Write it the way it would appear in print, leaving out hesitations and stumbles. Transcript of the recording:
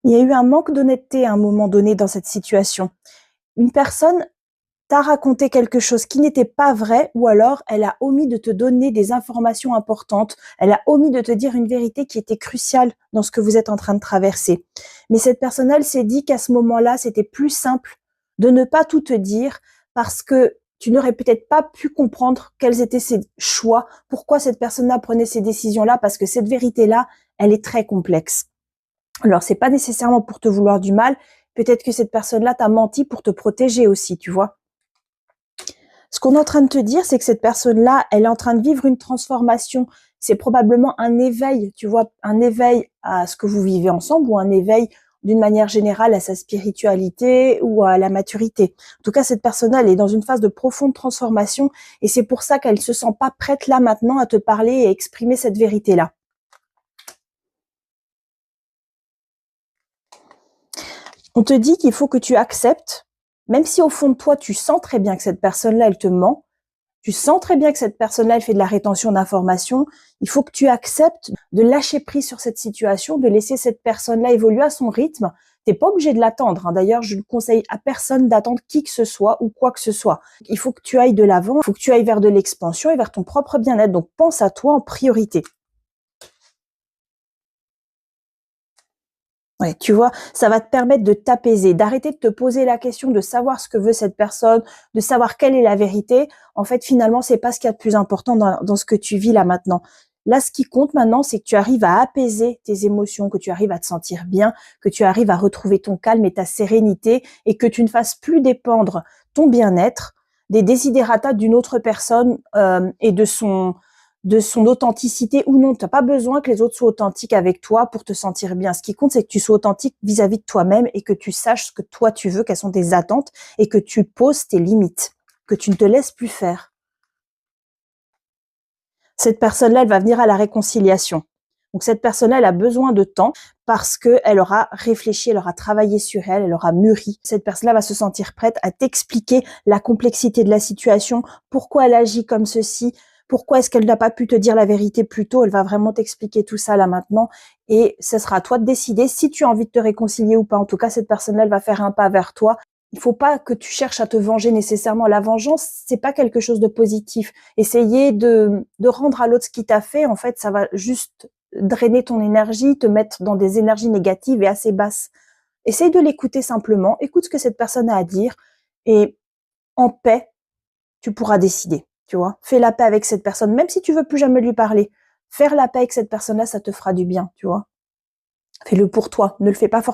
Il y a eu un manque d'honnêteté à un moment donné dans cette situation. Une personne t'a raconté quelque chose qui n'était pas vrai ou alors elle a omis de te donner des informations importantes. Elle a omis de te dire une vérité qui était cruciale dans ce que vous êtes en train de traverser. Mais cette personne, elle s'est dit qu'à ce moment-là, c'était plus simple de ne pas tout te dire parce que tu n'aurais peut-être pas pu comprendre quels étaient ses choix, pourquoi cette personne-là prenait ces décisions-là, parce que cette vérité-là, elle est très complexe. Alors, c'est pas nécessairement pour te vouloir du mal. Peut-être que cette personne-là t'a menti pour te protéger aussi, tu vois. Ce qu'on est en train de te dire, c'est que cette personne-là, elle est en train de vivre une transformation. C'est probablement un éveil, tu vois, un éveil à ce que vous vivez ensemble ou un éveil d'une manière générale à sa spiritualité ou à la maturité. En tout cas, cette personne-là, elle est dans une phase de profonde transformation et c'est pour ça qu'elle se sent pas prête là maintenant à te parler et exprimer cette vérité-là. On te dit qu'il faut que tu acceptes, même si au fond de toi, tu sens très bien que cette personne-là, elle te ment, tu sens très bien que cette personne-là, elle fait de la rétention d'informations, il faut que tu acceptes de lâcher prise sur cette situation, de laisser cette personne-là évoluer à son rythme. T'es pas obligé de l'attendre, hein. D'ailleurs, je ne conseille à personne d'attendre qui que ce soit ou quoi que ce soit. Il faut que tu ailles de l'avant, il faut que tu ailles vers de l'expansion et vers ton propre bien-être. Donc, pense à toi en priorité. Ouais, tu vois, ça va te permettre de t'apaiser, d'arrêter de te poser la question de savoir ce que veut cette personne, de savoir quelle est la vérité. En fait, finalement, c'est pas ce qu'il y a de plus important dans ce que tu vis là maintenant. Là, ce qui compte maintenant, c'est que tu arrives à apaiser tes émotions, que tu arrives à te sentir bien, que tu arrives à retrouver ton calme et ta sérénité et que tu ne fasses plus dépendre ton bien-être des desiderata d'une autre personne et de son authenticité ou non. Tu n'as pas besoin que les autres soient authentiques avec toi pour te sentir bien. Ce qui compte, c'est que tu sois authentique vis-à-vis de toi-même et que tu saches ce que toi tu veux, quelles sont tes attentes et que tu poses tes limites, que tu ne te laisses plus faire. Cette personne-là, elle va venir à la réconciliation. Donc cette personne-là, elle a besoin de temps parce qu'elle aura réfléchi, elle aura travaillé sur elle, elle aura mûri. Cette personne-là va se sentir prête à t'expliquer la complexité de la situation, pourquoi elle agit comme ceci, pourquoi est-ce qu'elle n'a pas pu te dire la vérité plus tôt. Elle va vraiment t'expliquer tout ça là maintenant et ce sera à toi de décider si tu as envie de te réconcilier ou pas. En tout cas, cette personne-là, elle va faire un pas vers toi. Il faut pas que tu cherches à te venger nécessairement. La vengeance, c'est pas quelque chose de positif. Essayer de rendre à l'autre ce qu'il t'a fait, en fait, ça va juste drainer ton énergie, te mettre dans des énergies négatives et assez basses. Essaye de l'écouter simplement, écoute ce que cette personne a à dire et en paix, tu pourras décider, tu vois. Fais la paix avec cette personne, même si tu veux plus jamais lui parler. Faire la paix avec cette personne-là, ça te fera du bien, tu vois. Fais-le pour toi, ne le fais pas forcément